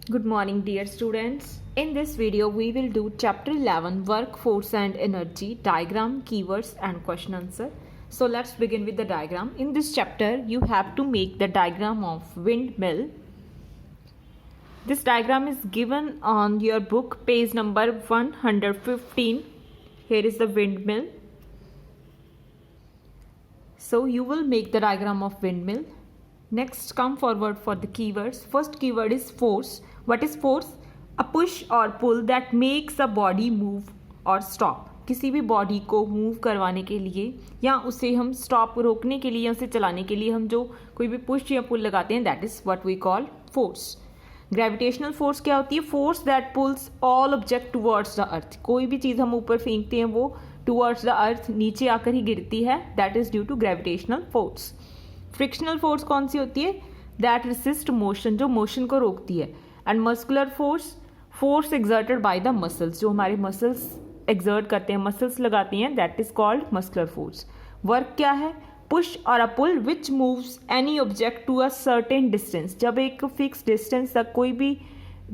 Good morning, dear students. In this video, we will do chapter 11 Work, Force and Energy, Diagram, Keywords and Question Answer. So let's begin with the diagram. In this chapter, you have to make the diagram of windmill. This diagram is given on your book, page number 115. Here is the windmill. So you will make the diagram of windmill. Next, come forward for the keywords. First keyword is force. What is force? A push or pull that makes a body move or stop. किसी भी body को move करवाने के लिए या उसे हम stop रोकने के लिए या उसे चलाने के लिए हम जो कोई भी पुश या पुल लगाते हैं, that is what we call force. Gravitational force क्या होती है? Force that pulls all object towards the earth. कोई भी चीज़ हम ऊपर फेंकते हैं वो टुवर्ड्स द अर्थ नीचे आकर ही गिरती है, that is due to gravitational force. Frictional force कौन सी होती है? दैट रेसिस्ट मोशन, जो मोशन को रोकती है. And muscular force, force exerted by the muscles, जो हमारे मसल्स एक्सर्ट करते हैं, मसल्स लगाते हैं, that is called muscular force. Work क्या है? पुश और a pull which moves any object to a certain distance. जब एक फिक्स डिस्टेंस तक कोई भी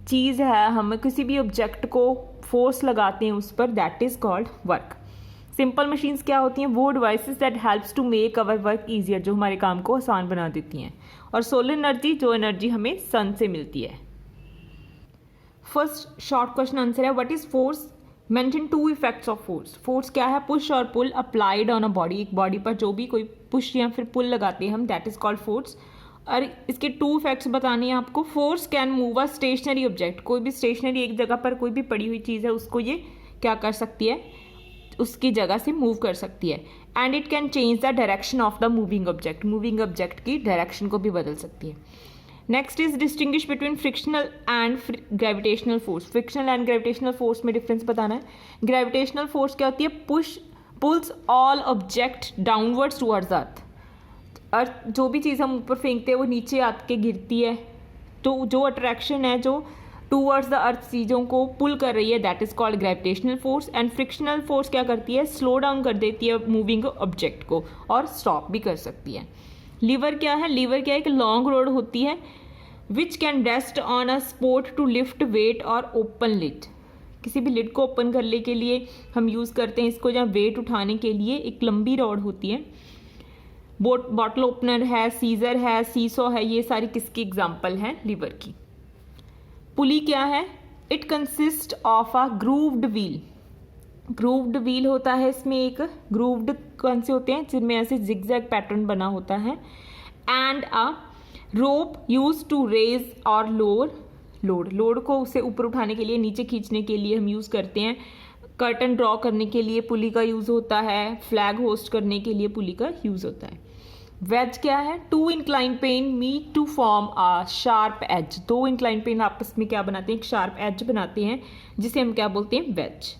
चीज़ है, हम किसी भी ऑब्जेक्ट को फोर्स लगाते हैं उस पर, that is called work. Simple machines क्या होती हैं? वो devices that helps to make our work easier, जो हमारे काम को आसान बना देती हैं. और सोलर एनर्जी, जो एनर्जी हमें सन से मिलती है. फर्स्ट शॉर्ट क्वेश्चन आंसर है what is force. Mention two effects of force. Force क्या है? पुश और pull applied on a body. एक बॉडी पर जो भी कोई पुश या फिर पुल लगाते हैं हम, दैट इज कॉल्ड फोर्स. और इसके टू इफेक्ट्स बताने हैं आपको. Force can move a stationary object. कोई भी स्टेशनरी एक जगह पर कोई भी पड़ी हुई चीज़ है उसको ये क्या कर सकती है? उसकी जगह से मूव कर सकती है. And it can change the direction of the moving object. Moving object की डायरेक्शन को भी बदल सकती है. Next is distinguish between frictional and gravitational force. Frictional and gravitational force में डिफरेंस बताना है. ग्रेविटेशनल फोर्स क्या होती है? Push pulls all object downwards towards the earth. Earth, जो भी चीज़ हम ऊपर फेंकते हैं वो नीचे आके गिरती है. तो जो अट्रैक्शन है जो टूवर्ड्स द अर्थ चीज़ों को पुल कर रही है, that is called gravitational force. And frictional force क्या करती है? स्लो डाउन कर देती है मूविंग ऑब्जेक्ट को और स्टॉप भी कर सकती है. लीवर क्या है? लीवर क्या है? एक लॉन्ग रोड होती है which can rest on a support to lift weight और ओपन लिड. किसी भी लिड को ओपन करने के लिए हम यूज़ करते हैं इसको, या वेट उठाने के लिए एक लंबी रॉड होती है. बॉटल ओपनर है, सीजर है, सीसो है, ये सारी किसकी एग्जाम्पल हैं? लीवर की. पुली क्या है? It consist of a grooved wheel. Grooved wheel होता है इसमें. एक ग्रूव्ड कौन से होते हैं? जिनमें ऐसे जिगजैग पैटर्न बना होता है. And a rope use to raise or lower load. Load को उसे ऊपर उठाने के लिए, नीचे खींचने के लिए हम यूज़ करते हैं. कर्टन ड्रॉ करने के लिए पुली का यूज़ होता है. फ्लैग होस्ट करने के लिए पुली का यूज़ होता है. वेज क्या है? Two incline plane meet to form a sharp edge. दो इंक्लाइन पेन आपस में क्या बनाते हैं? एक शार्प एज बनाते हैं, जिसे हम क्या बोलते हैं? Wedge.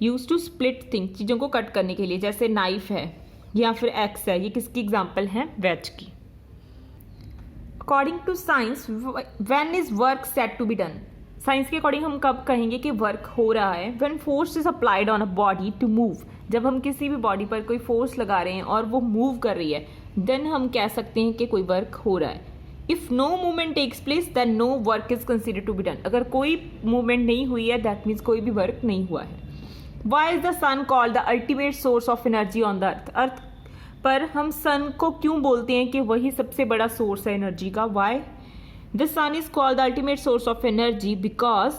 Use to split thing, चीज़ों को कट करने के लिए, जैसे नाइफ है या फिर एक्स है, ये किसकी एग्जाम्पल है? वेज की. According to science, when is work said to be done. Science के अकॉर्डिंग हम कब कहेंगे कि वर्क हो रहा है? When force is applied on a body to move. जब हम किसी भी बॉडी पर कोई फोर्स लगा रहे हैं और वो मूव कर रही है, देन हम कह सकते हैं कि कोई वर्क हो रहा है. If no movement takes place then no work is considered to be done. अगर कोई मूवमेंट नहीं हुई है, दैट मीन्स कोई भी वर्क नहीं हुआ है. Why is the sun called the ultimate source of energy on the earth. Earth पर हम सन को क्यों बोलते हैं कि वही सबसे बड़ा सोर्स है एनर्जी का? Why the sun is called the ultimate source of energy? Because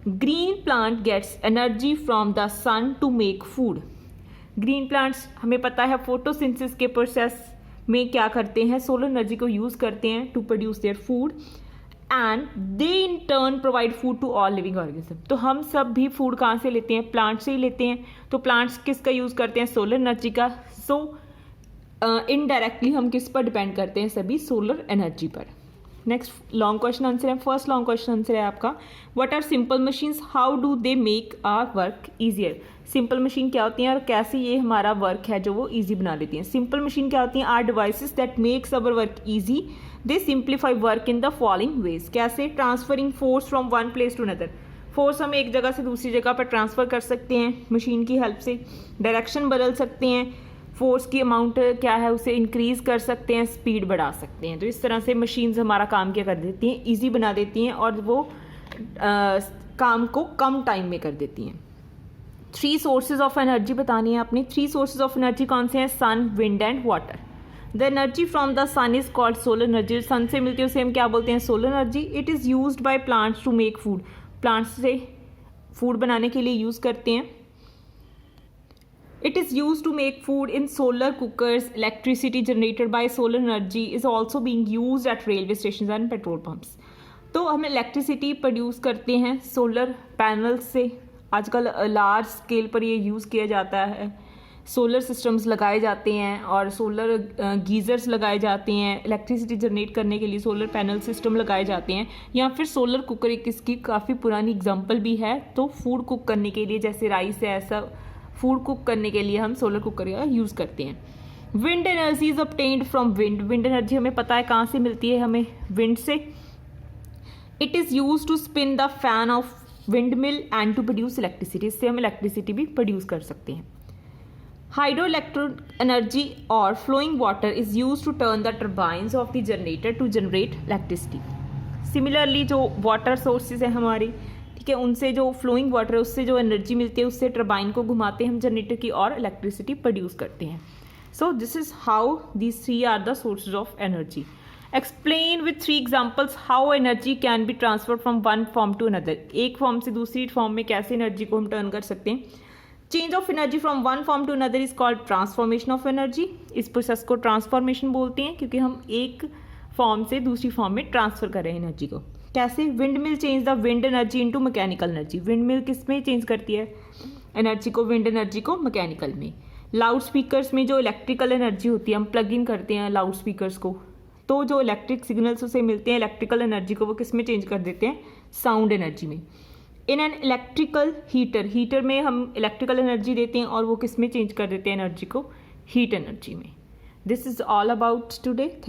green plant gets energy from the sun to make food. Green plants हमें पता है फोटोसिंथेसिस के प्रोसेस में क्या करते हैं? सोलर एनर्जी को यूज़ करते हैं to produce their food. And they in turn provide food to all living organism. तो हम सब भी फूड कहाँ से लेते हैं? प्लांट से ही लेते हैं. तो प्लांट्स किसका यूज़ करते हैं? सोलर एनर्जी का. सो इनडायरेक्टली हम किस पर डिपेंड करते हैं? सभी सोलर एनर्जी पर. नेक्स्ट लॉन्ग क्वेश्चन आंसर है. फर्स्ट लॉन्ग क्वेश्चन आंसर है आपका what are simple machines, how do they make our work easier. Simple machine क्या होती हैं और कैसे ये हमारा वर्क है जो वो ईजी बना देती हैं. सिंपल मशीन क्या होती हैं? Are devices that makes our work easy. They simplify work in the following ways. कैसे? Transferring force from one place to another. Force हम एक जगह से दूसरी जगह पर ट्रांसफ़र कर सकते हैं मशीन की हेल्प से. डायरेक्शन बदल सकते हैं. फोर्स की अमाउंट क्या है उसे इंक्रीज़ कर सकते हैं, स्पीड बढ़ा सकते हैं. तो इस तरह से मशीन्स हमारा काम क्या कर देती हैं? ईजी बना देती हैं और वो काम को कम टाइम में कर देती हैं। 3 सोर्सेज ऑफ एनर्जी बतानी है आपने। 3 सोर्सेज ऑफ एनर्जी कौन से हैं? Sun, wind and water. The energy from the sun is called solar energy. Sun से मिलती है उसे हम क्या बोलते हैं? Solar energy. It is used by plants to make food. Plants से फूड बनाने के लिए यूज़ करते हैं। It is use to make food in solar cookers. Electricity generated by solar energy is also being use at railway station and petrol pumps. तो हम electricity produce करते हैं सोलर पैनल्स से। आजकल लार्ज स्केल पर ये यूज़ किया जाता है। सोलर सिस्टम्स लगाए जाते हैं और सोलर गीज़र्स लगाए जाते हैं। इलेक्ट्रिसिटी जनरेट करने के लिए सोलर पैनल सिस्टम लगाए जाते हैं, या फिर सोलर कुकर एक इसकी काफ़ी पुरानी एग्जांपल भी है। तो फूड कुक करने के लिए, जैसे राइस है, ऐसा फूड कुक करने के लिए हम सोलर कुकर का यूज़ करते हैं। Wind energy is obtained from wind. Wind energy हमें पता है कहाँ से मिलती है, हमें विंड से। It is use to spin the fan of windmill and to produce electricity. इससे हम इलेक्ट्रिसिटी भी प्रोड्यूस कर सकते हैं। हाइड्रो इलेक्ट्रिक एनर्जी और flowing water is use to turn the turbines of the generator to generate electricity. Similarly जो water sources हैं हमारी, ठीक है, उनसे जो फ्लोइंग वाटर है उससे जो एनर्जी मिलती है उससे टर्बाइन को घुमाते हैं हम जनरेटर की और इलेक्ट्रिसिटी प्रोड्यूस करते हैं। So this is how these 3 are the sources of energy. Explain with 3 examples how energy can be transfer from one form to another. एक फॉर्म से दूसरी फॉर्म में कैसे एनर्जी को हम टर्न कर सकते हैं। Change of energy from one form to another is called transformation of energy. इस प्रोसेस को ट्रांसफॉर्मेशन बोलते हैं क्योंकि हम एक फॉर्म से दूसरी फॉर्म में ट्रांसफर कर रहे हैं एनर्जी को। कैसे? Wind mill change the wind energy into mechanical energy. Wind mill किस में चेंज करती है एनर्जी को? विंड एनर्जी को मैकेनिकल में। लाउड स्पीकर्स में जो इलेक्ट्रिकल एनर्जी होती है, हम प्लग इन करते हैं लाउड स्पीकर्स को, तो जो इलेक्ट्रिक सिग्नल्स उसे मिलते हैं इलेक्ट्रिकल एनर्जी को, वो किस में चेंज कर देते हैं? साउंड एनर्जी में। In an electrical heater, heater में हम इलेक्ट्रिकल एनर्जी देते हैं और वो किस में चेंज कर देते हैं एनर्जी को? हीट एनर्जी में। This is all about today.